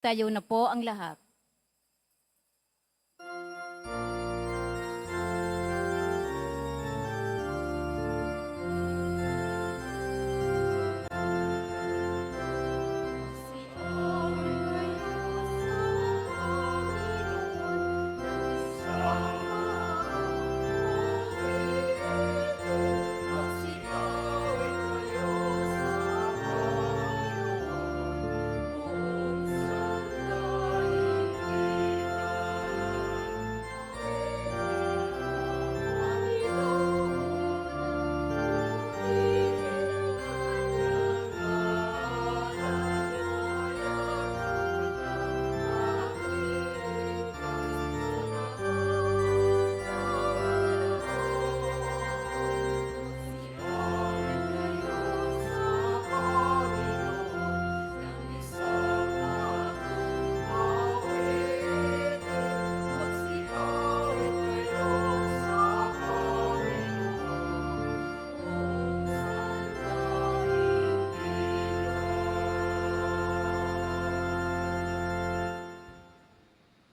Tayo na po ang lahat.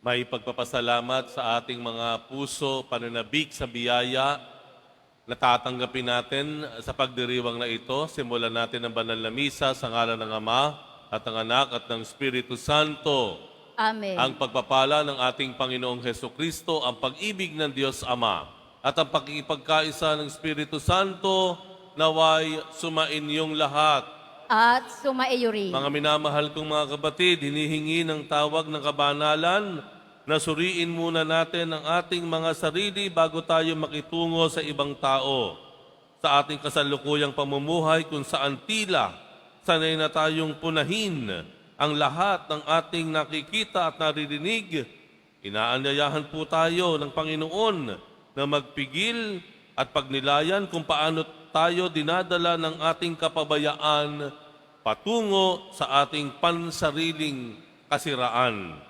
May pagpapasalamat sa ating mga puso, pananabik sa biyaya na tatanggapin natin sa pagdiriwang na ito. Simulan natin ang banal na misa sa ngalan ng Ama at ng Anak at ng Espiritu Santo. Amen. Ang pagpapala ng ating Panginoong Hesukristo, ang pag-ibig ng Diyos Ama at ang pakikipagkaisa ng Espiritu Santo naway sumainyong lahat. At sumaiyo rin. Mga minamahal kong mga kapatid, hinihingi ng tawag ng kabanalan na suriin muna natin ang ating mga sarili bago tayo makitungo sa ibang tao. Sa ating kasalukuyang pamumuhay kung saan tila sanay na tayong punahin ang lahat ng ating nakikita at naririnig, inaanyayahan po tayo ng Panginoon na magpigil at pagnilayan kung paano tayo dinadala ng ating kapabayaan patungo sa ating pansariling kasiraan.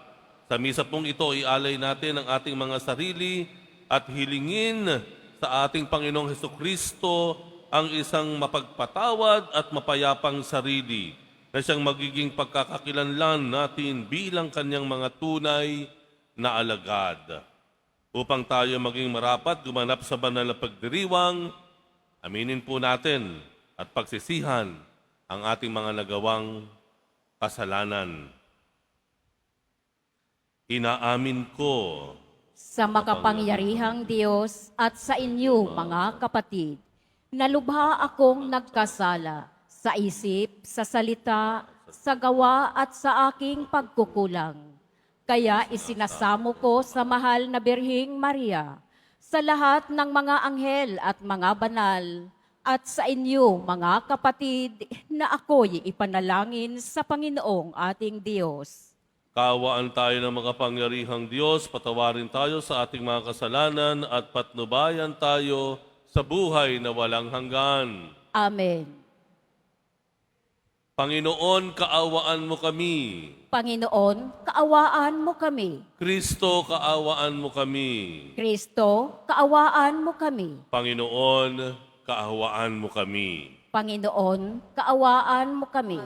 Sa misa pong ito, ialay natin ang ating mga sarili at hilingin sa ating Panginoong Hesukristo ang isang mapagpatawad at mapayapang sarili na siyang magiging pagkakakilanlan natin bilang kanyang mga tunay na alagad. Upang tayo maging marapat gumanap sa banal na pagdiriwang, aminin po natin at pagsisihan ang ating mga nagawang kasalanan. Inaamin ko Sa makapangyarihang Diyos at sa inyo, mga kapatid, nalubha akong nagkasala sa isip, sa salita, sa gawa at sa aking pagkukulang. Kaya isinasamo ko sa mahal na Birhing Maria, sa lahat ng mga anghel at mga banal, at sa inyo, mga kapatid, na ako'y ipanalangin sa Panginoong ating Diyos. Kaawaan tayo ng makapangyarihang Diyos, patawarin tayo sa ating mga kasalanan at patnubayan tayo sa buhay na walang hanggan. Amen. Panginoon, kaawaan mo kami. Panginoon, kaawaan mo kami. Kristo, kaawaan mo kami. Kristo, kaawaan mo kami. Panginoon, kaawaan mo kami. Panginoon, kaawaan mo kami.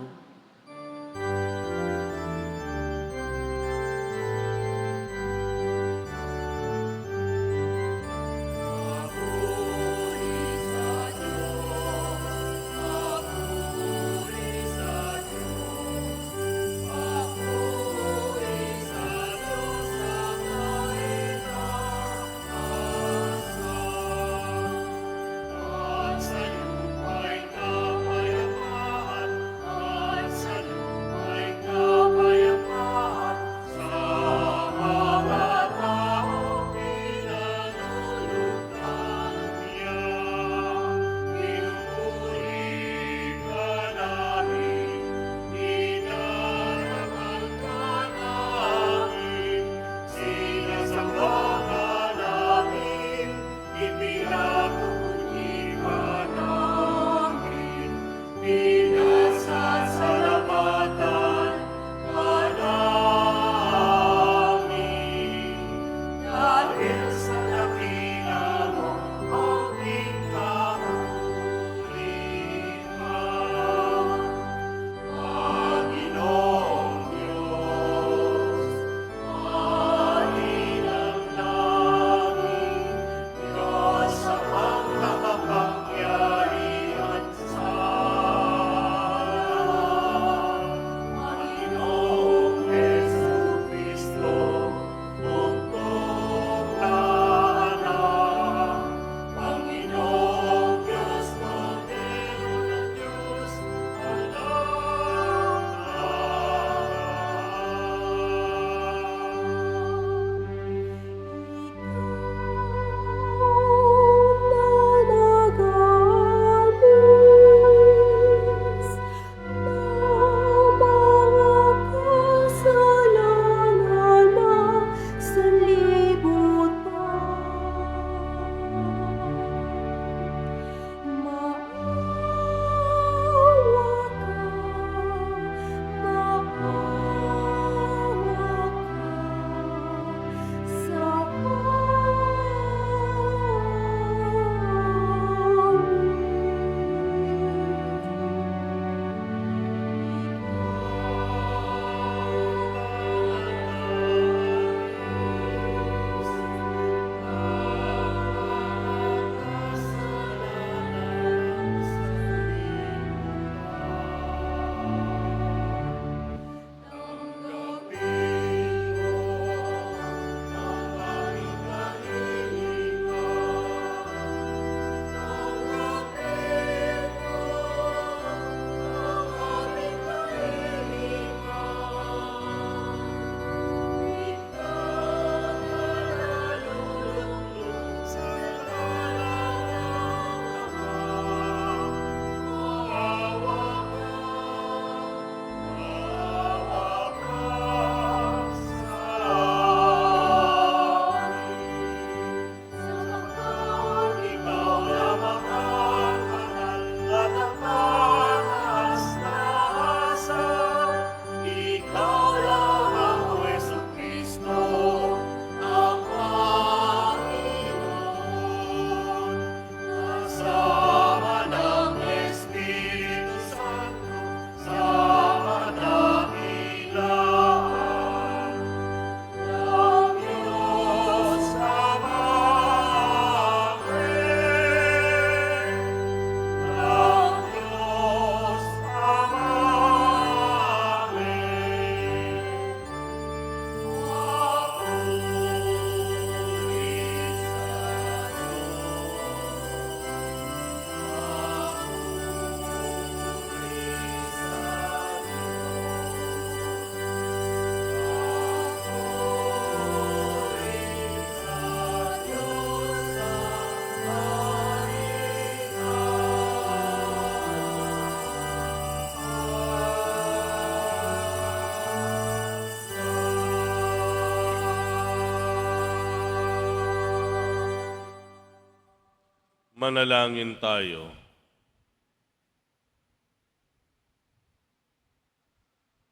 Manalangin tayo.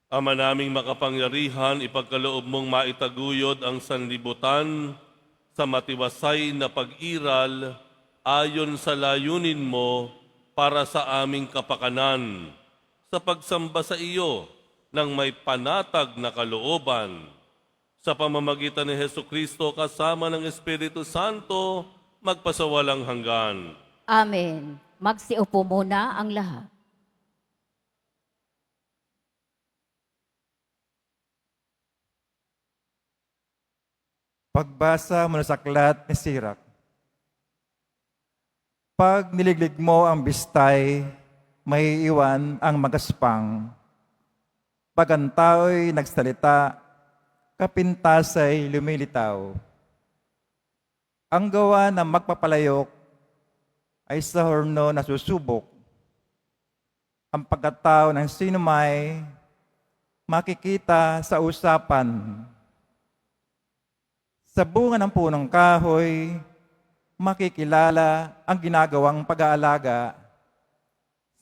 Ama naming makapangyarihan, ipagkaloob mong maitaguyod ang sanlibutan sa matiwasay na pag-iral ayon sa layunin mo para sa aming kapakanan, sa pagsamba sa iyo ng may panatag na kalooban. Sa pamamagitan ni Hesukristo kasama ng Espiritu Santo, magpasawalang hanggan. Amen. Magsiupo muna ang lahat. Pagbasa mula sa aklat ni Sirach. Pag niliglig mo ang bistay, may iwan ang magaspang. Pag ang tao'y nagsalita, kapintasay lumilitaw. Ang gawa ng magpapalayok ay sa horno na susubok. Ang pagkatao ng sinumay makikita sa usapan. Sa bunga ng punong kahoy, makikilala ang ginagawang pag-aalaga.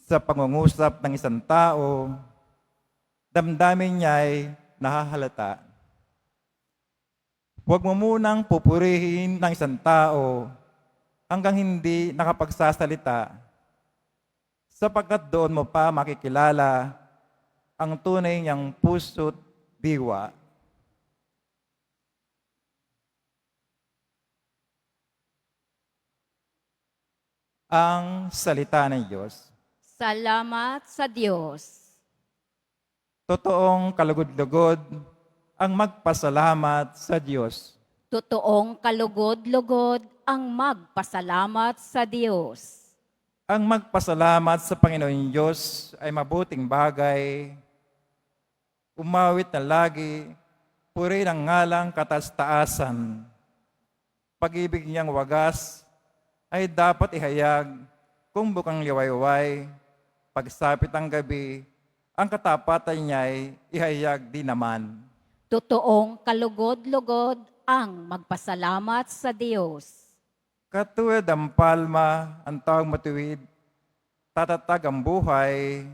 Sa pangungusap ng isang tao, damdamin niya'y nahahalata. Huwag mo munang pupurihin ng isang tao hanggang hindi nakapagsasalita, sapagkat doon mo pa makikilala ang tunay niyang puso't diwa. Ang salita ng Diyos. Salamat sa Diyos. Totoong kalugod-lugod ang magpasalamat sa Diyos. Totoong kalugod-lugod ang magpasalamat sa Diyos. Ang magpasalamat sa Panginoon Diyos ay mabuting bagay. Umawit na lagi, puri ng ngalang katas-taasan. Pag-ibig niyang wagas ay dapat ihayag kung bukang liwayway. Pagsapit ang gabi, ang katapatan niya'y ihayag din naman. Totoong kalugod-lugod ang magpasalamat sa Diyos. Katulad ang palma, ang taong matuwid, tatatag ang buhay,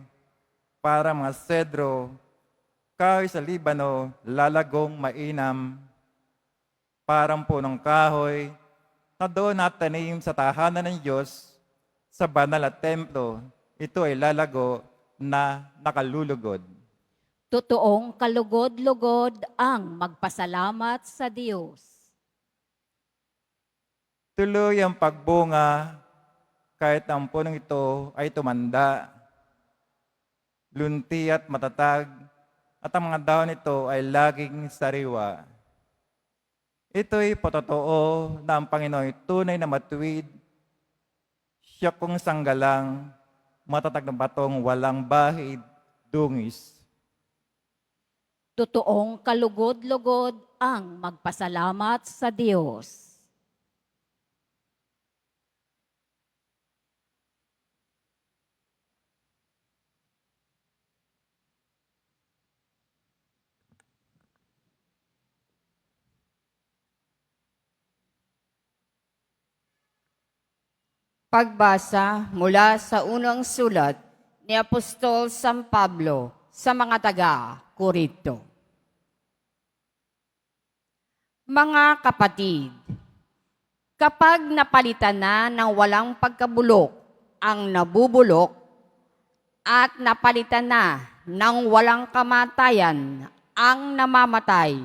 para mga sedro, kahoy sa Libano, lalagong mainam. Parang punong kahoy, na doon natanim sa tahanan ng Diyos, sa banal at templo, ito ay lalago na nakalulugod. Totoong kalugod-lugod ang magpasalamat sa Diyos. Tuloy ang pagbunga kahit ang punong ito ay tumanda, lunti at matatag, at ang mga dahon nito ay laging sariwa. Ito'y patotoo na ang Panginoon ay tunay na matuwid, siya kong sanggalang, matatag na batong walang bahid, dungis. Totoong kalugod-lugod ang magpasalamat sa Diyos. Pagbasa mula sa unang sulat ni Apostol San Pablo sa mga taga-Korinto. Mga kapatid, kapag napalitan na ng walang pagkabulok ang nabubulok at napalitan na ng walang kamatayan ang namamatay,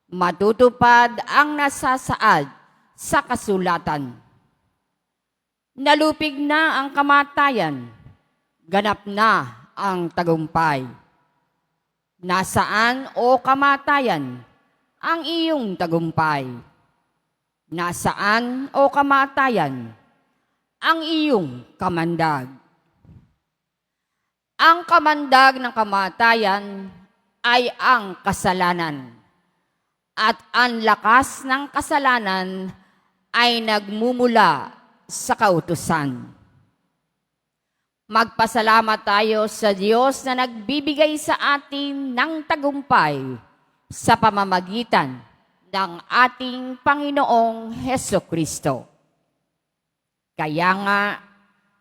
matutupad ang nasasaad sa kasulatan. Nalupig na ang kamatayan, ganap na ang tagumpay. Nasaan o kamatayan ang iyong tagumpay? Nasaan o kamatayan ang iyong kamandag? Ang kamandag ng kamatayan ay ang kasalanan, at ang lakas ng kasalanan ay nagmumula sa kautusan. Magpasalamat tayo sa Diyos na nagbibigay sa atin ng tagumpay sa pamamagitan ng ating Panginoong Hesukristo. Kaya nga,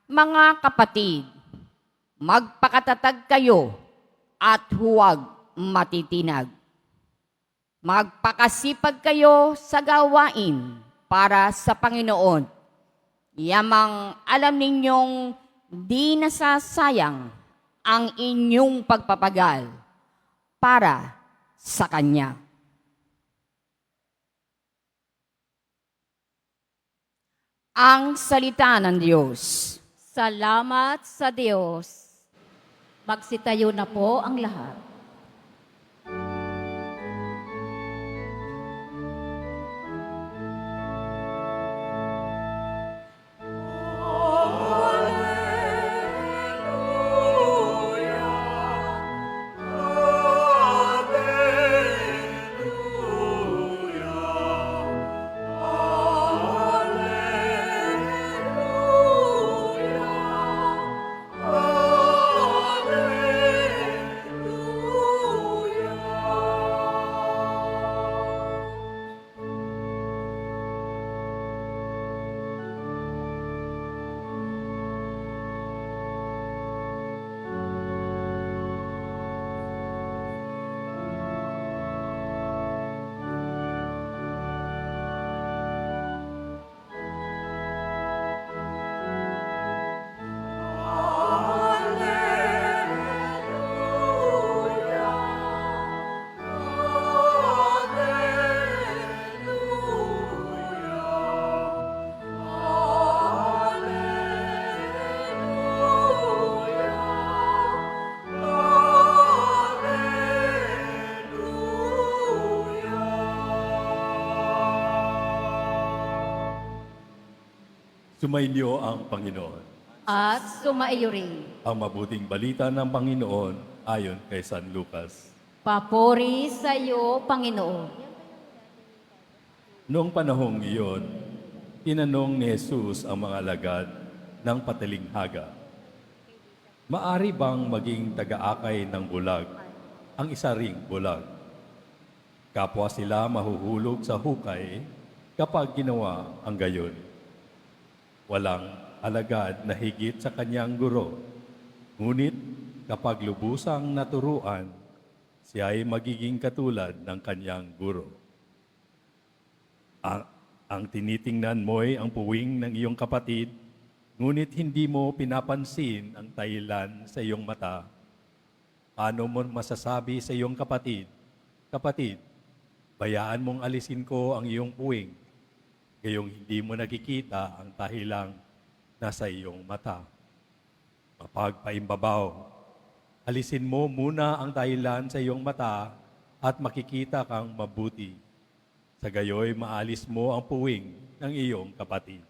mga kapatid, magpakatatag kayo at huwag matitinag. Magpakasipag kayo sa gawain para sa Panginoon. Yamang alam ninyong di nasasayang ang inyong pagpapagal para sa Kanya. Ang salita ng Diyos. Salamat sa Diyos. Magsitayo na po ang lahat. Sumainyo ang Panginoon. At sumaiyo rin. Ang mabuting balita ng Panginoon ayon kay San Lucas. Papuri sa iyo, Panginoon. Noong panahong iyon, tinanong ni Jesus ang mga alagad ng patalinghaga, "Maari bang maging taga-akay ng bulag ang isa ring bulag? Kapwa sila mahuhulog sa hukay kapag ginawa ang gayon. Walang alagad na higit sa kanyang guro, ngunit kapag lubusang naturuan, siya ay magiging katulad ng kanyang guro. Ang tinitingnan mo'y ang puwing ng iyong kapatid, ngunit hindi mo pinapansin ang tahilan sa iyong mata. Paano mo masasabi sa iyong kapatid, 'Kapatid, bayaan mong alisin ko ang iyong puwing,' gayong hindi mo nakikita ang tahilang nasa iyong mata? Mapagpaimbabaw, alisin mo muna ang dahilan sa iyong mata at makikita kang mabuti. Sa gayoy, maalis mo ang puwing ng iyong kapatid.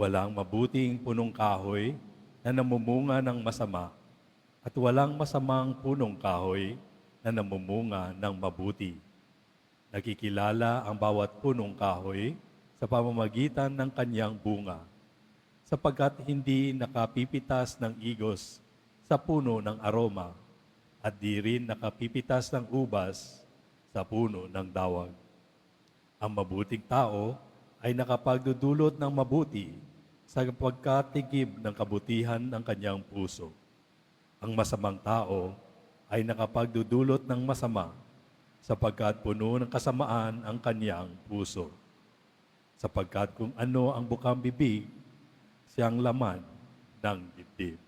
Walang mabuting punong kahoy na namumunga ng masama at walang masamang punong kahoy na namumunga ng mabuti. Nakikilala ang bawat punong kahoy sa pamamagitan ng kanyang bunga, sapagkat hindi nakapipitas ng igos sa puno ng aroma at di rin nakapipitas ng ubas sa puno ng dawag. Ang mabuting tao ay nakapagdudulot ng mabuti sa pagkatigib ng kabutihan ng kanyang puso. Ang masamang tao ay nakapagdudulot ng masama sapagkat puno ng kasamaan ang kanyang puso. Sapagkat kung ano ang bukang bibig, siyang laman ng dibdib.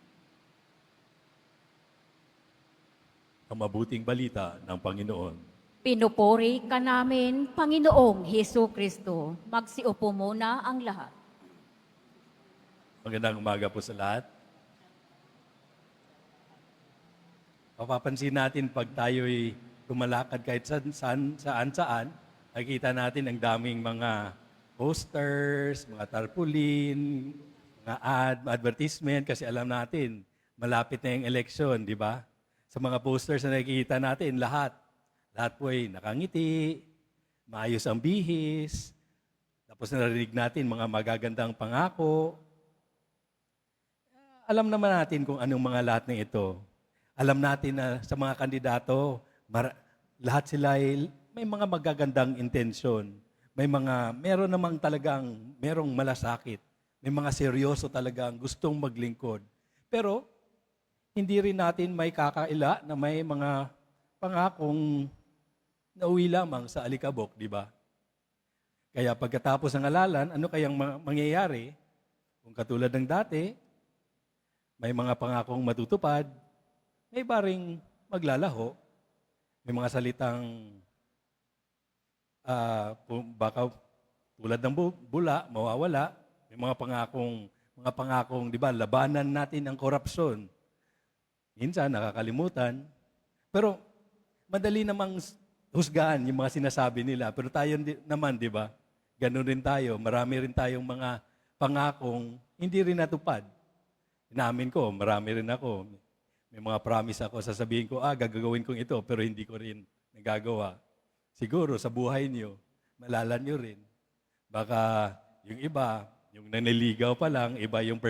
Ang mabuting balita ng Panginoon. Pinupuri ka namin, Panginoong Hesus Kristo. Magsiupo muna ang lahat. Magandang umaga po sa lahat. Mapapansin natin pag tayo'y tumalakad kahit saan, nakikita natin ang daming mga posters, mga tarpaulin, mga advertisement, kasi alam natin, malapit na yung eleksyon, di ba? Sa mga posters na nakikita natin, lahat po ay nakangiti, maayos ang bihis, tapos narinig natin mga magagandang pangako. Alam naman natin kung anong mga lahat ng ito. Alam natin na sa mga kandidato, lahat sila ay may mga magagandang intensyon. Meron namang talagang merong malasakit May mga seryoso talagang gustong maglingkod. Pero hindi rin natin may kakaila na may mga pangakong nauwi lamang sa alikabok, di ba? Kaya pagkatapos ng halalan, ano kayang mangyayari? Kung katulad ng dati, may mga pangakong matutupad, may iba ring maglalaho, may mga salitang baka tulad ng bula, mawawala, may mga pangakong, di ba, labanan natin ang korupsyon. Minsan, nakakalimutan. Pero, madali namang husgahan yung mga sinasabi nila. Pero tayo naman, di ba, ganun rin tayo. Marami rin tayong mga pangakong hindi rin natupad. Inamin ko, marami rin ako. May mga promise ako, sasabihin ko, gagawin kong ito, pero hindi ko rin nagagawa. Siguro, sa buhay niyo, malala niyo rin. Baka yung iba, yung naniligaw pa lang, iba yung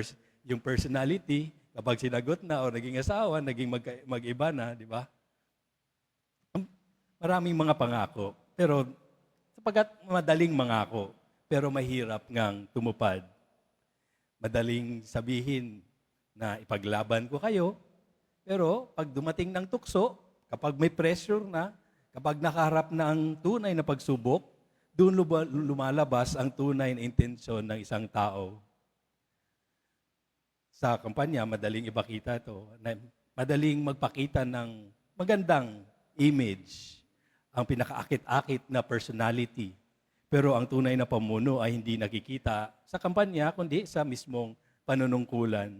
personality, kapag sinagot na o naging asawa, naging mag-iba na, di ba? Maraming mga pangako. Pero sapagat madaling mangako, pero mahirap ngang tumupad. Madaling sabihin na ipaglaban ko kayo, pero pag dumating ng tukso, kapag may pressure na, kapag nakaharap na ang tunay na pagsubok, doon lumalabas ang tunay na intensyon ng isang tao. Sa kampanya, madaling ipakita ito. Madaling magpakita ng magandang image, ang pinakaakit-akit na personality. Pero ang tunay na pamuno ay hindi nakikita sa kampanya, kundi sa mismong panunungkulan.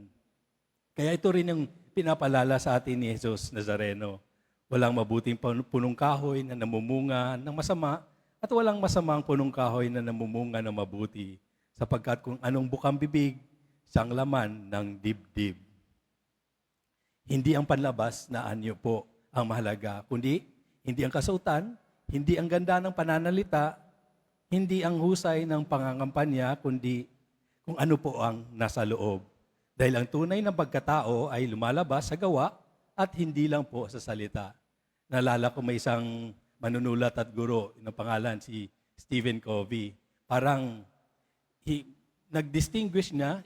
Kaya ito rin yung pinapalala sa atin ni Jesus Nazareno. Walang mabuting punong kahoy na namumunga ng masama at walang masamang punong kahoy na namumunga ng mabuti, sapagkat kung anong bukang bibig, siyang laman ng dibdib. Hindi ang panlabas na anyo po ang mahalaga, kundi hindi ang kasuotan, hindi ang ganda ng pananalita, hindi ang husay ng pangangampanya, kundi kung ano po ang nasa loob. Dahil ang tunay ng pagkatao ay lumalabas sa gawa at hindi lang po sa salita. Naalala ko may isang manunulat at guro, yung pangalan si Stephen Covey. Parang nag-distinguish niya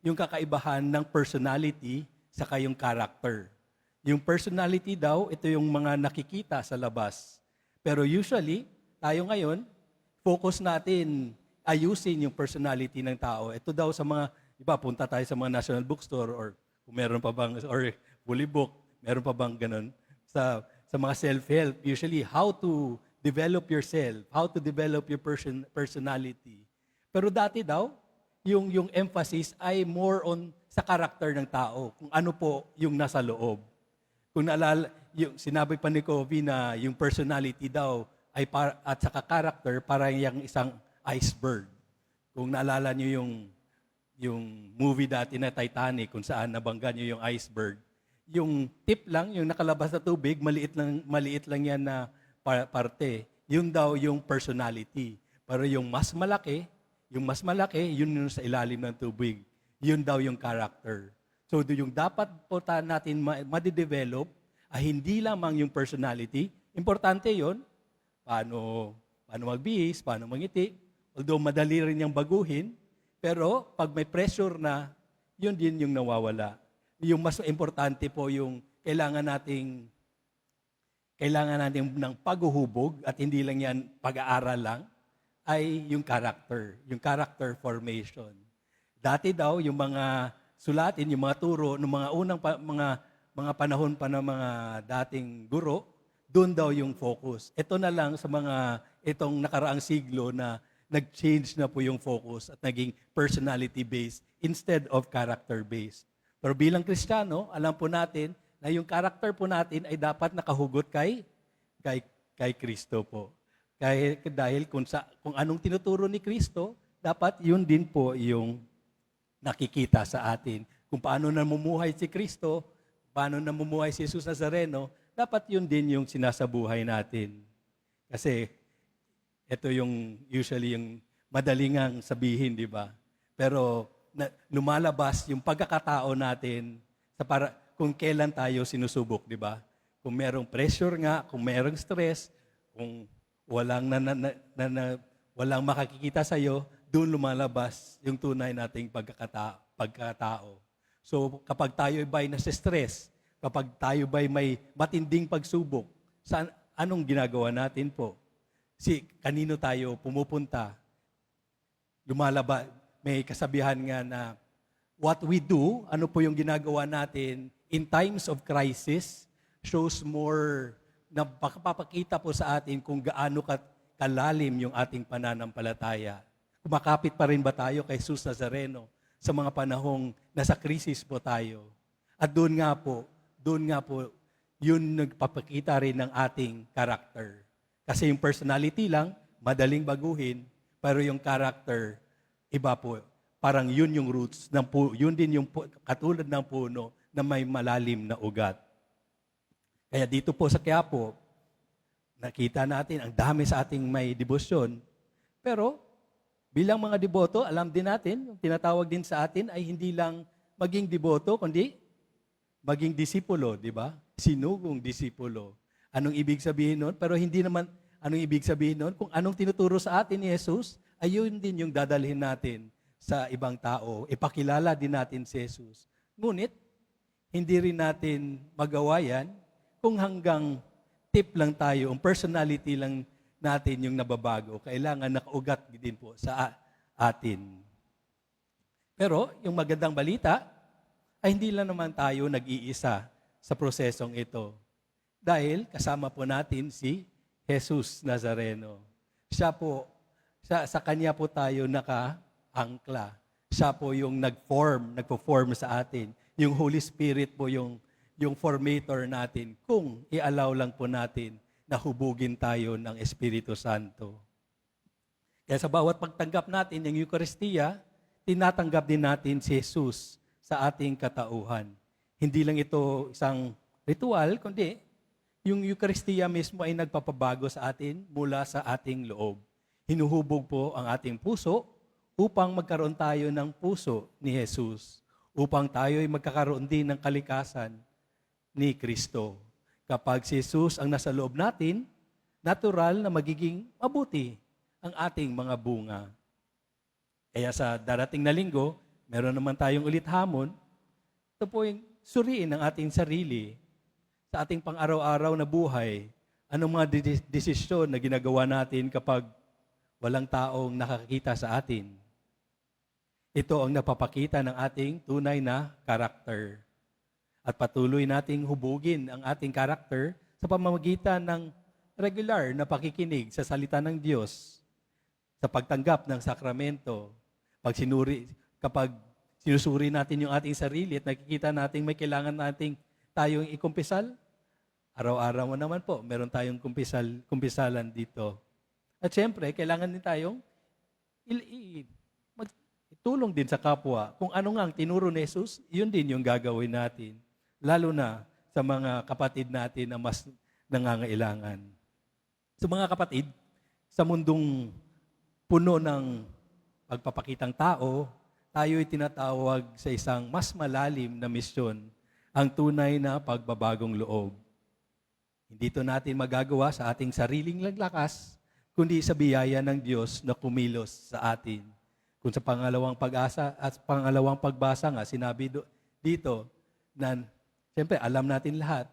yung kakaibahan ng personality sa yung character. Yung personality daw, ito yung mga nakikita sa labas. Pero usually, tayo ngayon, focus natin ayusin yung personality ng tao. Ito daw sa mga, iba, punta tayo sa mga national bookstore or kung meron pa bang, or fully book, meron pa bang ganun, sa mga self-help, usually how to develop yourself, how to develop your personality. Pero dati daw, yung emphasis ay more on sa karakter ng tao, kung ano po yung nasa loob. Kung naalala, yung sinabi pa ni Covey na yung personality daw ay at saka character parang yung isang iceberg. Kung naalala niyo yung movie dati na Titanic, kung saan nabangga niyo yung iceberg, yung tip lang, yung nakalabas na tubig, maliit lang yan na parte. Yun daw yung personality. Pero yung mas malaki, yun yung sa ilalim ng tubig. Yun daw yung character. So yung dapat po natin ma-develop ay hindi lamang yung personality. Importante yun. Paano magbihis, paano mangiti. Although madali rin yung baguhin, pero pag may pressure na, yun din yung nawawala. Yung mas importante po yung kailangan nating ng paghuhubog at hindi lang yan pag-aaral lang, ay yung character formation. Dati daw, yung mga sulatin, yung mga turo, ng mga unang mga panahon pa ng mga dating guro, doon daw yung focus. Ito na lang sa itong nakaraang siglo na nag-change na po yung focus at naging personality-based instead of character-based. Pero bilang Kristiyano, alam po natin na yung character po natin ay dapat nakahugot kay Kristo po. Dahil kung anong tinuturo ni Kristo, dapat yun din po yung nakikita sa atin. Kung paano namumuhay si Kristo, paano namumuhay si Jesus Nazareno, dapat yun din yung sinasabuhay natin. Kasi ito yung usually yung madalingang sabihin, di ba? Pero lumalabas yung pagkakatao natin kung kailan tayo sinusubok, di ba? Kung merong pressure nga, kung merong stress, kung walang makakikita sa iyo, doon lumalabas yung tunay nating pagkatao. So kapag tayo ba'y nasa-stress, kapag tayo ba'y may matinding pagsubok, anong ginagawa natin po? Kanino tayo pumupunta? May kasabihan nga na what we do, ano po yung ginagawa natin in times of crisis, shows more, na papakita po sa atin kung gaano kalalim yung ating pananampalataya. Kumakapit pa rin ba tayo kay Jesus Nazareno sa mga panahong nasa krisis po tayo? At doon nga po, yun nagpapakita rin ng ating character. Kasi yung personality lang, madaling baguhin, pero yung character, iba po. Parang yun yung roots, yun din yung katulad ng puno na may malalim na ugat. Kaya dito po sa Quiapo, nakita natin ang dami sa ating may debosyon, pero bilang mga deboto, alam din natin, yung tinatawag din sa atin ay hindi lang maging deboto, kundi maging disipulo, di ba? Sinugong disipulo. Anong ibig sabihin nun? Pero hindi naman anong ibig sabihin nun. Kung anong tinuturo sa atin ni Jesus, ay yun din yung dadalhin natin sa ibang tao. Ipakilala din natin si Jesus. Ngunit, hindi rin natin magawa yan kung hanggang tip lang tayo, ang personality lang natin yung nababago, kailangan nakaugat din po sa atin. Pero yung magandang balita ay hindi lang naman tayo nag-iisa sa prosesong ito. Dahil kasama po natin si Jesus Nazareno. Siya po, sa kanya po tayo naka-angkla. Siya po yung nagpo-form sa atin. Yung Holy Spirit po yung formator natin kung i-allow lang po natin na hubugin tayo ng Espiritu Santo. Kaya sa bawat pagtanggap natin ng Eucharistia, tinatanggap din natin si Jesus sa ating katauhan. Hindi lang ito isang ritual, kundi yung Eucharistia mismo ay nagpapabago sa atin mula sa ating loob. Hinuhubog po ang ating puso upang magkaroon tayo ng puso ni Jesus, upang tayo ay magkakaroon din ng kalikasan ni Kristo. Kapag si Jesus ang nasa loob natin, natural na magiging mabuti ang ating mga bunga. Kaya sa darating na linggo, meron naman tayong ulit hamon. Ito po yung suriin ang ating sarili sa ating pang-araw-araw na buhay. Anong mga desisyon na ginagawa natin kapag walang taong nakakita sa atin? Ito ang napapakita ng ating tunay na karakter. At patuloy nating hubugin ang ating karakter sa pamamagitan ng regular na pakikinig sa salita ng Diyos, sa pagtanggap ng sakramento, kapag sinusuri natin yung ating sarili at nakikita natin may kailangan nating tayong ikumpisal, araw-araw naman po, meron tayong kumpisalan dito. At syempre, kailangan din tayong itulong din sa kapwa. Kung ano nga ang tinuro ni Jesus, yun din yung gagawin natin. Lalo na sa mga kapatid natin na mas nangangailangan. So mga kapatid, sa mundong puno ng pagpapakitang tao, tayo'y tinatawag sa isang mas malalim na misyon, ang tunay na pagbabagong loob. Hindi ito natin magagawa sa ating sariling lakas, kundi sa biyaya ng Diyos na kumilos sa atin. Kung sa pangalawang pag-asa at pangalawang pagbasa nga, sinabi dito na siyempre, alam natin lahat,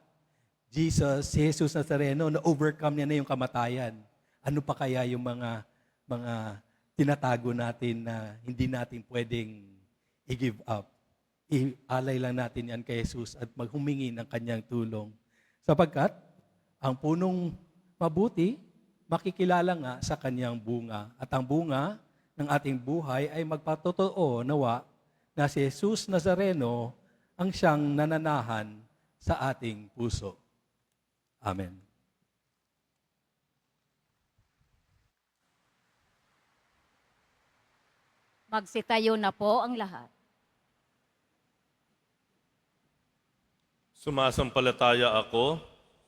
Jesus Nazareno, na-overcome niya na yung kamatayan. Ano pa kaya yung mga tinatago natin na hindi natin pwedeng i-give up? Ialay lang natin yan kay Jesus at maghumingi ng kanyang tulong. Sapagkat, ang punong mabuti, makikilala nga sa kanyang bunga. At ang bunga ng ating buhay ay magpatotoo nawa na si Jesus Nazareno ang siyang nananahan sa ating puso. Amen. Magsitayo na po ang lahat. Sumasampalataya ako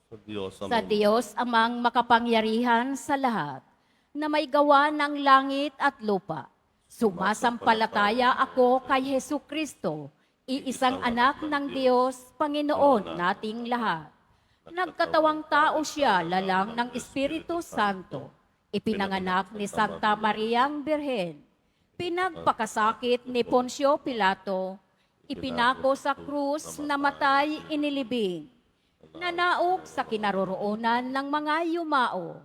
sa Diyos Sa Diyos amang makapangyarihan sa lahat, na may gawa ng langit at lupa. Sumasampalataya ako kay Hesu Kristo, iisang anak ng Diyos, Panginoon nating lahat. Nagkatawang tao siya lalang ng Espiritu Santo, ipinanganak ni Santa Mariang Birhen, Pinagpakasakit ni Poncio Pilato, ipinako sa krus, namatay, inilibing. Nanaog sa kinaroroonan ng mga yumao.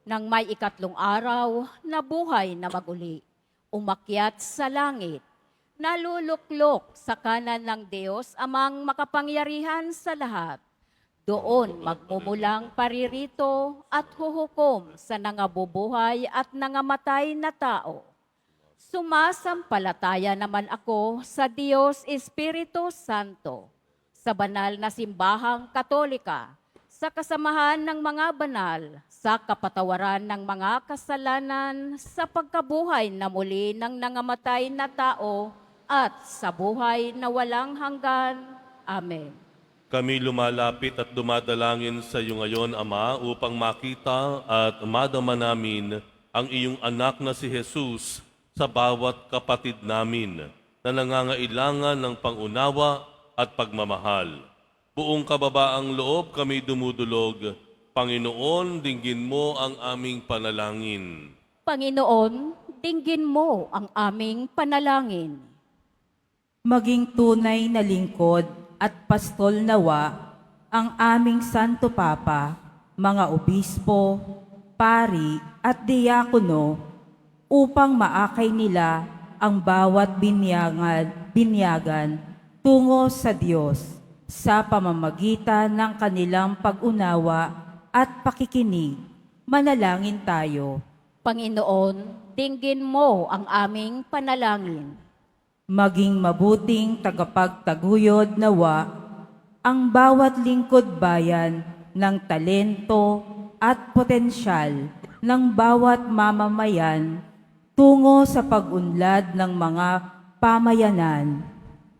Nang may 3 araw, nabuhay na maguli. Umakyat sa langit. Naluluklok sa kanan ng Diyos amang makapangyarihan sa lahat. Doon magmumulang paririto at huhukom sa nangabubuhay at nangamatay na tao. Sumasampalataya naman ako sa Diyos Espiritu Santo, sa banal na simbahang Katolika, sa kasamahan ng mga banal, sa kapatawaran ng mga kasalanan, sa pagkabuhay na muli ng nangamatay na tao, at sa buhay na walang hanggan. Amen. Kami lumalapit at dumadalangin sa iyo ngayon, Ama, upang makita at madama namin ang iyong anak na si Jesus sa bawat kapatid namin na nangangailangan ng pangunawa at pagmamahal. Buong kababaang loob kami dumudulog. Panginoon, dinggin mo ang aming panalangin. Panginoon, dinggin mo ang aming panalangin. Maging tunay na lingkod at pastol nawa ang aming Santo Papa, mga obispo, pari at diakono upang maakay nila ang bawat binyagan tungo sa Diyos sa pamamagitan ng kanilang pag-unawa at pakikinig. Manalangin tayo. Panginoon, dinggin mo ang aming panalangin. Maging mabuting tagapagtaguyod nawa ang bawat lingkod bayan ng talento at potensyal ng bawat mamamayan tungo sa pag-unlad ng mga pamayanan.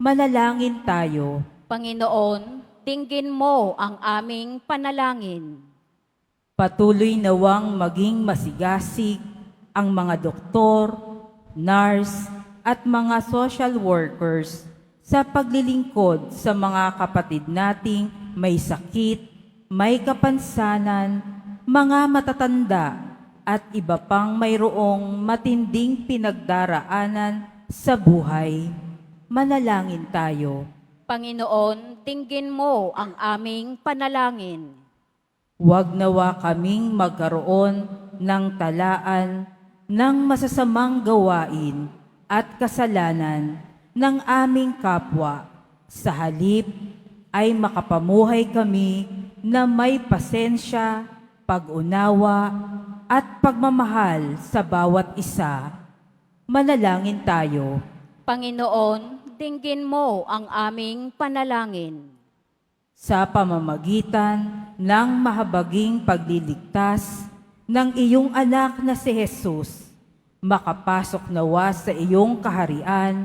Manalangin tayo. Panginoon, dinggin mo ang aming panalangin. Patuloy nawang maging masigasig ang mga doktor, nurse, at mga social workers sa paglilingkod sa mga kapatid nating may sakit, may kapansanan, mga matatanda, at iba pang mayroong matinding pinagdaraanan sa buhay. Manalangin tayo. Panginoon, dinggin mo ang aming panalangin. Huwag nawa kaming magkaroon ng talaan ng masasamang gawain at kasalanan ng aming kapwa. Sa halip ay makapamuhay kami na may pasensya, pag-unawa, at pagmamahal sa bawat isa. Manalangin tayo. Panginoon, dinggin mo ang aming panalangin. Sa pamamagitan ng mahabaging pagliligtas ng iyong anak na si Jesus, makapasok nawa sa iyong kaharian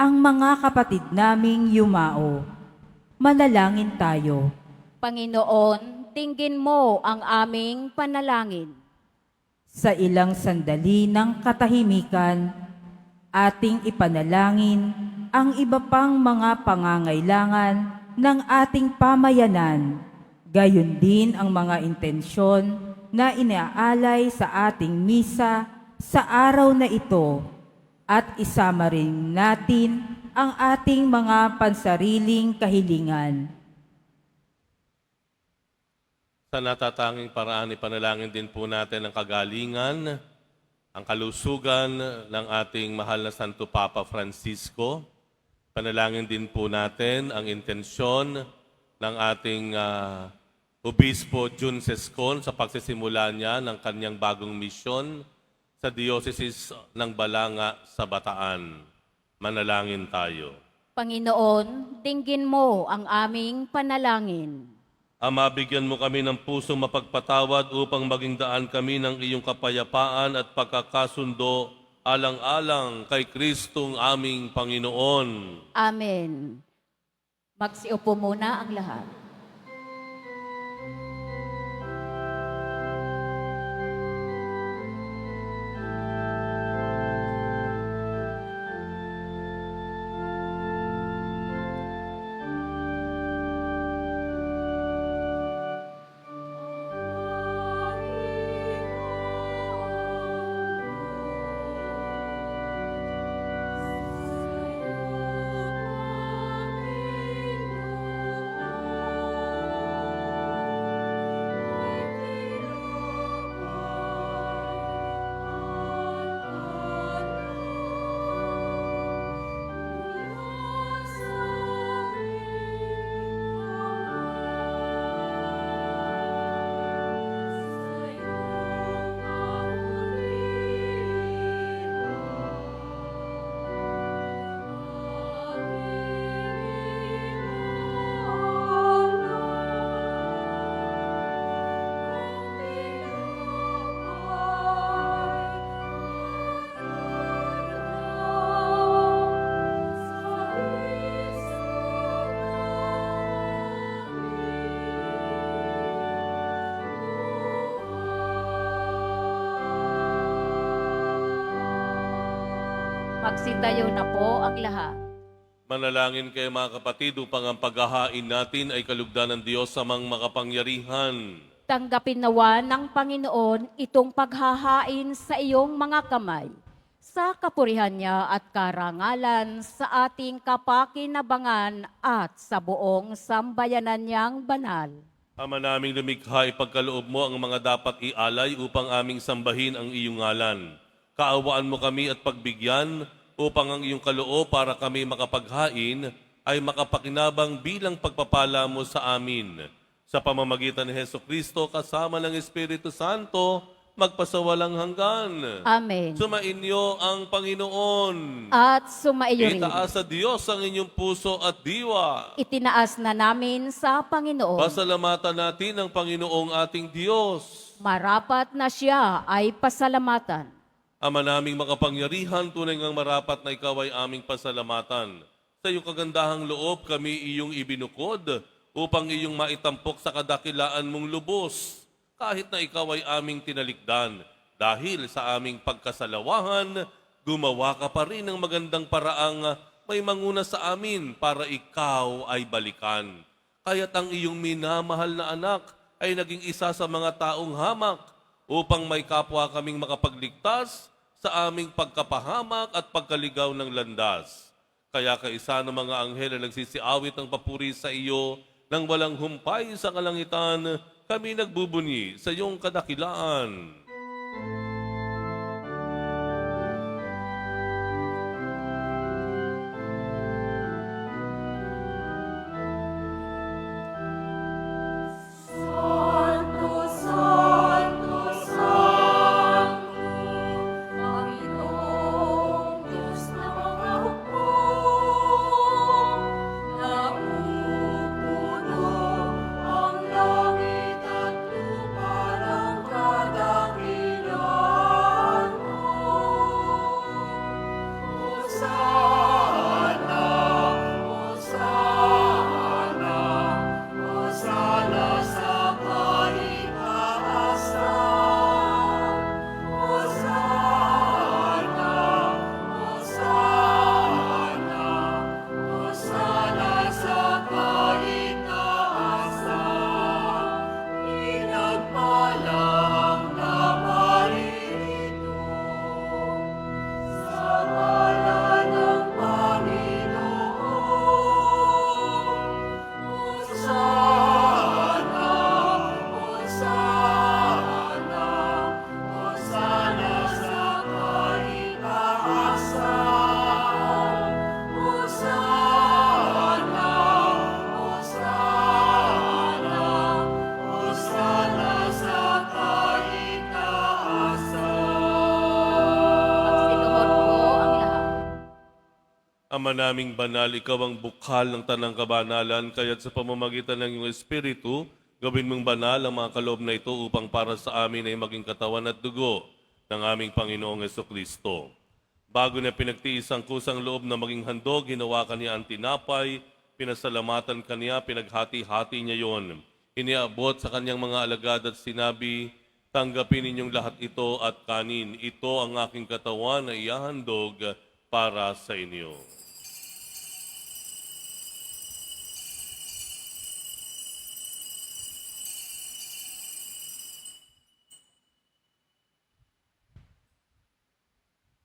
ang mga kapatid naming yumao. Manalangin tayo. Panginoon, dinggin mo ang aming panalangin. Sa ilang sandali ng katahimikan, ating ipanalangin ang iba pang mga pangangailangan ng ating pamayanan, gayon din ang mga intensyon na inaalay sa ating misa sa araw na ito, at isama rin natin ang ating mga pansariling kahilingan. Sa natatanging paraan, ipanalangin din po natin ang kagalingan, ang kalusugan ng ating mahal na Santo Papa Francisco. Panalangin din po natin ang intensyon ng ating Obispo Jun Sescon sa pagsisimula niya ng kanyang bagong misyon sa Diocese ng Balanga sa Bataan. Manalangin tayo. Panginoon, dinggin mo ang aming panalangin. Ama, bigyan mo kami ng pusong mapagpatawad upang maging daan kami ng iyong kapayapaan at pagkakasundo alang-alang kay Kristong aming Panginoon. Amen. Magsiupo muna ang lahat. Magsitayo na po ang lahat. Manalangin kayo mga kapatid upang ang paghahain natin ay kalugdan ng Diyos sa mga makapangyarihan. Tanggapin nawa ng Panginoon itong paghahain sa iyong mga kamay, sa kapurihan niya at karangalan sa ating kapakinabangan at sa buong sambayanan niyang banal. Ama naming lumikha, ipagkaloob mo ang mga dapat ialay upang aming sambahin ang iyong ngalan. Kaawaan mo kami at pagbigyan upang ang iyong kaloob para kami makapaghain ay makapakinabang bilang pagpapala mo sa amin. Sa pamamagitan ni Hesukristo kasama ng Espiritu Santo, magpasawalang hanggan. Amen. Sumainyo ang Panginoon. At sumaiyo rin. Itaas sa Diyos ang inyong puso at diwa. Itinaas na namin sa Panginoon. Pasalamatan natin ang Panginoong ating Diyos. Marapat na siya ay pasalamatan. Ama naming makapangyarihan, tunay ngang marapat na ikaw ay aming pasalamatan. Sa iyong kagandahang loob kami iyong ibinukod upang iyong maitampok sa kadakilaan mong lubos, kahit na ikaw ay aming tinalikdan. Dahil sa aming pagkasalawahan, gumawa ka pa rin ng magandang paraang may manguna sa amin para ikaw ay balikan. Kaya't ang iyong minamahal na anak ay naging isa sa mga taong hamak upang may kapwa kaming makapagligtas sa aming pagkapahamak at pagkaligaw ng landas. Kaya kaisa ng mga anghel na nagsisiawit ng papuri sa iyo, nang walang humpay sa kalangitan, kami nagbubunyi sa iyong kadakilaan. Ama naming banal, ikaw ang bukhal ng tanang kabanalan, kaya't sa pamamagitan ng iyong Espiritu, gawin mong banal ang mga kaloob na ito upang para sa amin ay maging katawan at dugo ng aming Panginoong Hesukristo. Bago niya pinagtiis ang kusang loob na maging handog, hinawakan niya ang tinapay, pinasalamatan kaniya, pinaghati-hati niya yon. Iniabot sa kanyang mga alagad at sinabi, tanggapin ninyong lahat ito at kanin. Ito ang aking katawan na ihahandog para sa inyo.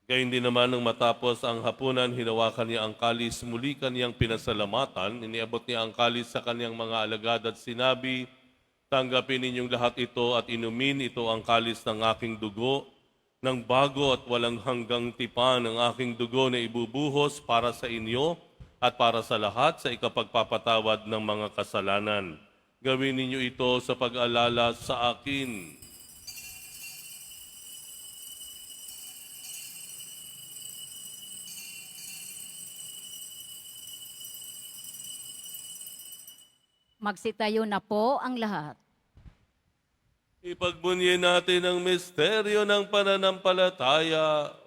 Gayun din naman nung matapos ang hapunan, hinawakan niya ang kalis, muli kaniyang pinasalamatan, iniabot niya ang kalis sa kaniyang mga alagad at sinabi, tanggapin ninyong lahat ito at inumin, ito ang kalis ng aking dugo, ng bago at walang hanggang tipan ng aking dugo na ibubuhos para sa inyo at para sa lahat sa ikapagpapatawad ng mga kasalanan. Gawin ninyo ito sa pag-alala sa akin. Magsitayo na po ang lahat. Ipagbunyi natin ang misteryo ng pananampalataya.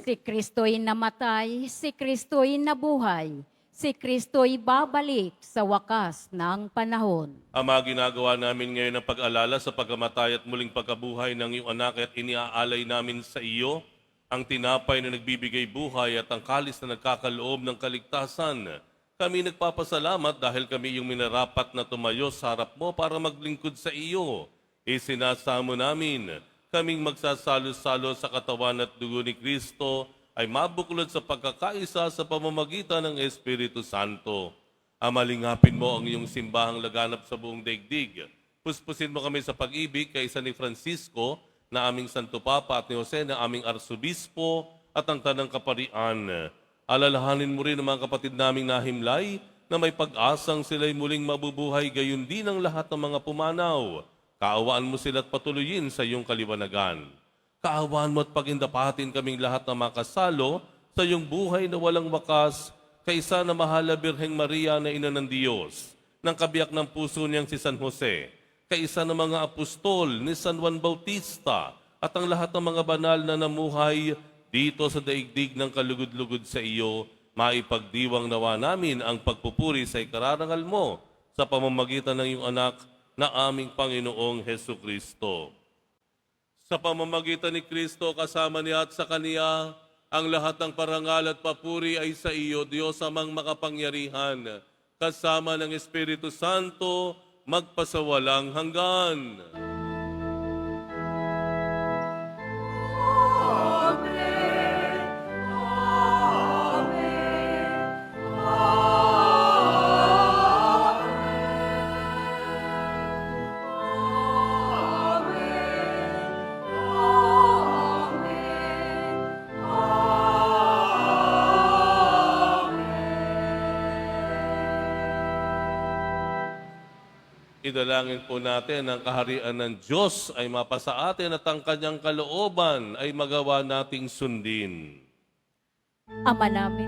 Si Kristo'y namatay, si Kristo'y nabuhay, si Kristo'y babalik sa wakas ng panahon. Ama, ginagawa namin ngayon ang pag-alala sa pagkamatay at muling pagkabuhay ng iyong anak at iniaalay namin sa iyo ang tinapay na nagbibigay buhay at ang kalis na nagkakaloob ng kaligtasan. Kami nagpapasalamat dahil kami yung minarapat na tumayo sa harap mo para maglingkod sa iyo. Isinasamo namin, kaming magsasalo-salo sa katawan at dugo ni Kristo ay mabuklod sa pagkakaisa sa pamamagitan ng Espiritu Santo. Amalingapin mo ang iyong simbahang laganap sa buong daigdig. Puspusin mo kami sa pag-ibig kay San ni Francisco, na aming Santo Papa, at ni Jose na aming Arsobispo at ang Tanang Kaparian. Alalahanin mo rin ang mga kapatid naming nahimlay na may pag-asang sila'y muling mabubuhay gayon din ang lahat ng mga pumanaw. Kaawaan mo sila at patuloyin sa iyong kaliwanagan. Kaawaan mo at pagindapatin kaming lahat na makasalo sa iyong buhay na walang wakas kaysa na mahala Birheng Maria na Ina ng Diyos, ng kabiyak ng puso niyang si San Jose, kaisa ng mga apostol ni San Juan Bautista at ang lahat ng mga banal na namuhay dito sa daigdig ng kalugod-lugod sa iyo, maipagdiwang nawa namin ang pagpupuri sa ikararangal mo sa pamamagitan ng iyong anak na aming Panginoong Hesu Kristo. Sa pamamagitan ni Kristo kasama niya at sa Kaniya, ang lahat ng parangal at papuri ay sa iyo, Diyos amang makapangyarihan, kasama ng Espiritu Santo, magpasawalang hanggan. Idalangin po natin ang kaharian ng Diyos ay mapasa atin at ang kanyang kalooban ay magawa nating sundin. Ama namin,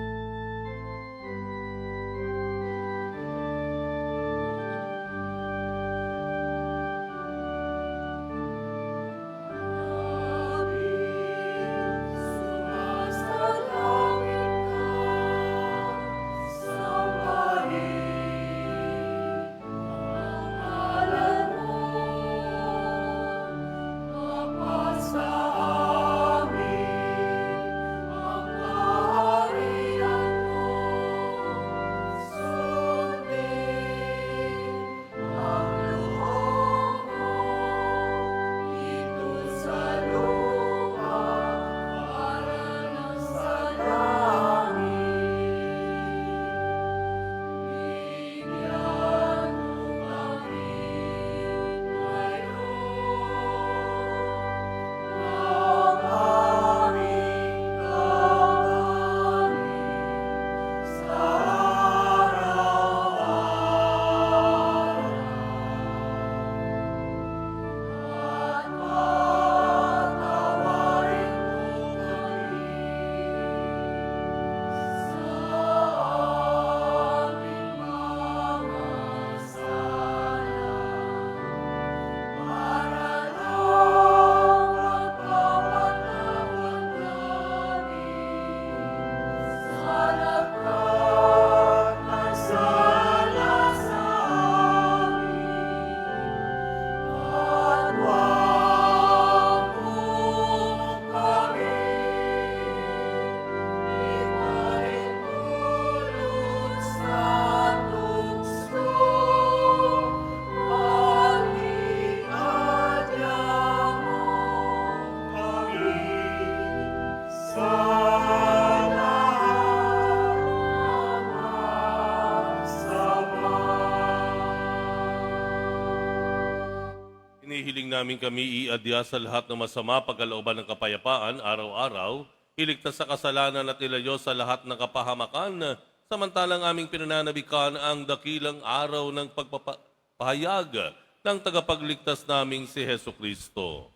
Hinihiling namin kami iadya sa lahat ng masama pagkalooban ng kapayapaan araw-araw, iligtas sa kasalanan at ilayo sa lahat ng kapahamakan, samantalang aming pinananabikan ang dakilang araw ng pagpapahayag ng tagapagligtas naming si Hesu Kristo.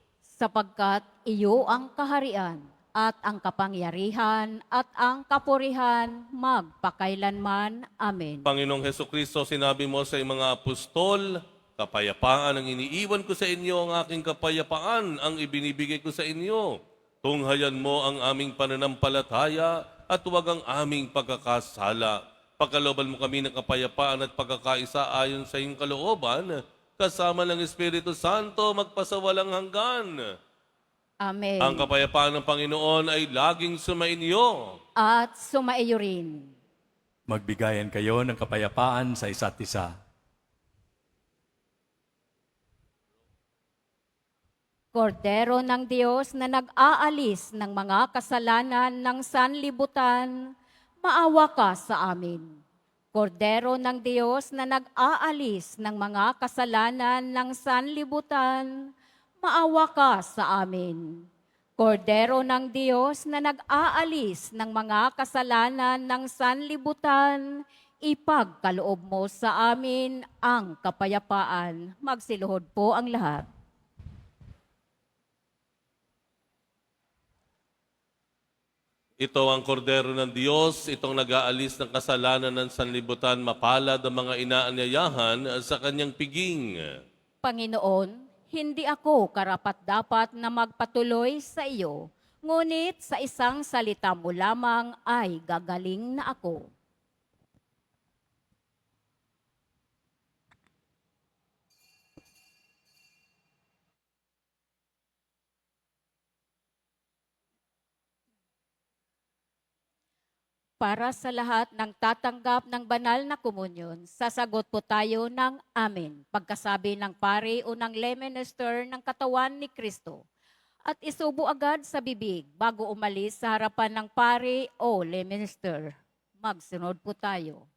sapagkat iyo ang kaharian at ang kapangyarihan at ang kapurihan magpakailanman. Amen. Panginoong Hesu Kristo, sinabi mo sa iyong mga apostol, kapayapaan ang iniiwan ko sa inyo, ang aking kapayapaan ang ibinibigay ko sa inyo. Tunghayan mo ang aming pananampalataya at huwag ang aming pagkakasala. Pagkalooban mo kami ng kapayapaan at pagkakaisa ayon sa iyong kalooban, kasama ng Espiritu Santo magpasawalang hanggan. Amen. Ang kapayapaan ng Panginoon ay laging sumainyo. At sumaiyo rin. Magbigayan kayo ng kapayapaan sa isa't isa. Kordero ng Diyos na nag-aalis ng mga kasalanan ng sanlibutan, maawa ka sa amin. Kordero ng Diyos na nag-aalis ng mga kasalanan ng sanlibutan, maawa ka sa amin. Kordero ng Diyos na nag-aalis ng mga kasalanan ng sanlibutan, ipagkaloob mo sa amin ang kapayapaan. Magsiluhod po ang lahat. Ito ang kordero ng Diyos, itong nag-aalis ng kasalanan ng sanlibutan, mapalad ang mga inaanyayahan sa kanyang piging. Panginoon, hindi ako karapat-dapat na magpatuloy sa iyo, ngunit sa isang salita mo lamang ay gagaling na ako. Para sa lahat ng tatanggap ng banal na komunyon, sasagot po tayo ng amen. Pagkasabi ng pari o ng lay minister ng katawan ni Kristo. At isubo agad sa bibig bago umalis sa harapan ng pari o lay minister. Magsunod po tayo.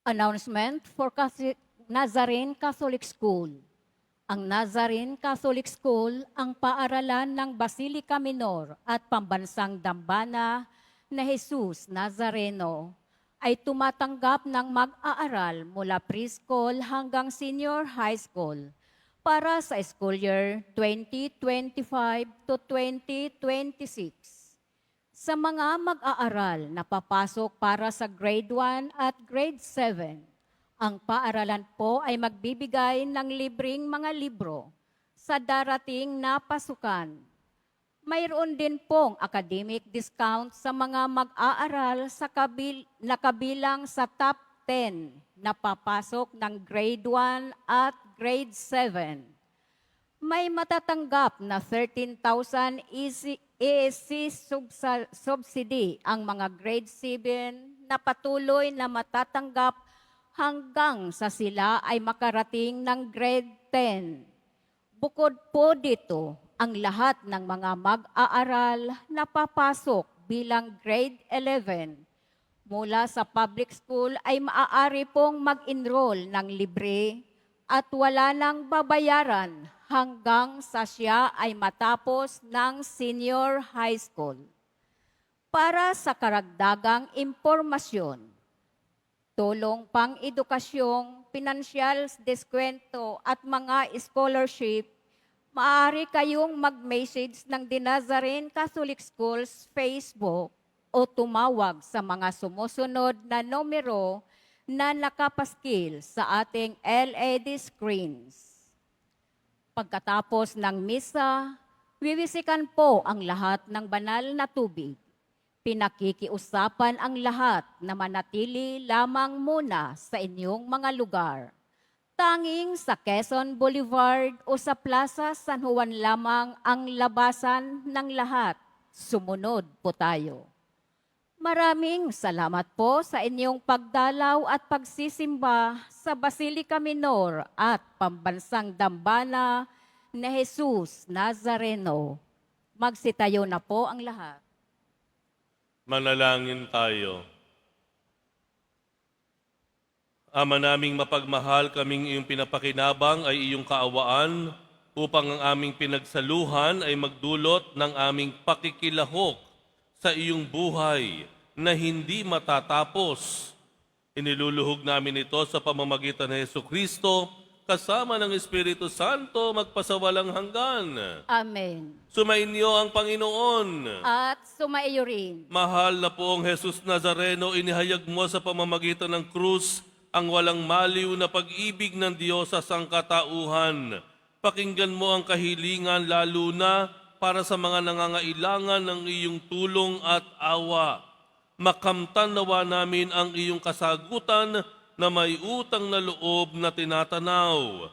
Announcement for Nazarene Catholic School. Ang Nazarene Catholic School ang paaralan ng Basilica Minor at Pambansang Dambana na Jesus Nazareno ay tumatanggap ng mag-aaral mula preschool hanggang senior high school para sa school year 2025 to 2026. Sa mga mag-aaral na papasok para sa grade 1 at grade 7, ang paaralan po ay magbibigay ng libreng mga libro sa darating na pasukan. Mayroon din pong academic discount sa mga mag-aaral sa kabilang sa top 10 na papasok ng grade 1 at grade 7. May matatanggap na 13,000 ESC subsidy ang mga grade 7 na patuloy na matatanggap hanggang sa sila ay makarating ng grade 10. Bukod po dito, ang lahat ng mga mag-aaral na papasok bilang grade 11 mula sa public school ay maaari pong mag-enroll ng libre at wala nang babayaran hanggang sa siya ay matapos ng senior high school. Para sa karagdagang impormasyon, tulong pang-edukasyong, pinansyal deskwento at mga scholarship, maaari kayong mag-message ng The Nazarene Catholic Schools Facebook o tumawag sa mga sumusunod na numero na nakapaskil sa ating LED screens. Pagkatapos ng misa, wiwisikan po ang lahat ng banal na tubig. Pinakikiusapan ang lahat na manatili lamang muna sa inyong mga lugar. Tanging sa Quezon Boulevard o sa Plaza San Juan lamang ang labasan ng lahat. Sumunod po tayo. Maraming salamat po sa inyong pagdalaw at pagsisimba sa Basilica Minor at Pambansang Dambana na Jesus Nazareno. Magsitayo na po ang lahat. Manalangin tayo. Ama naming mapagmahal, kaming iyong pinapakinabang ay iyong kaawaan upang ang aming pinagsaluhan ay magdulot ng aming pakikilahok sa iyong buhay na hindi matatapos. Iniluluhog namin ito sa pamamagitan ng Jesucristo kasama ng Espiritu Santo magpasawalang hanggan. Amen. Sumainyo ang Panginoon. At sumaiyo rin. Mahal na poong Jesus Nazareno, inihayag mo sa pamamagitan ng krus ang walang maliw na pag-ibig ng Diyos sa sangkatauhan. Pakinggan mo ang kahilingan lalo na para sa mga nangangailangan ng iyong tulong at awa. Makamtan nawa namin ang iyong kasagutan na may utang na loob na tinatanaw.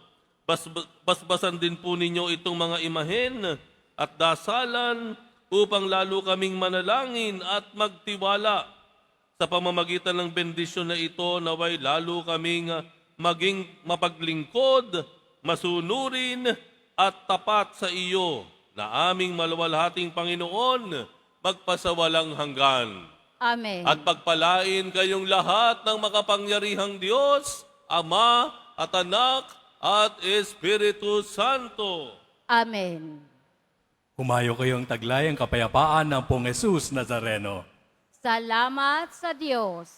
Basbasan din po ninyo itong mga imahen at dasalan upang lalo kaming manalangin at magtiwala. Sa pamamagitan ng bendisyon na ito, naway lalo kaming maging mapaglingkod, masunurin at tapat sa iyo na aming maluwalhating Panginoon, magpasawalang hanggan. Amen. At pagpalain kayong lahat ng makapangyarihang Diyos, Ama at Anak at Espiritu Santo. Amen. Humayo kayong taglay ang kapayapaan ng Pong Jesus Nazareno. Salamat sa Diyos.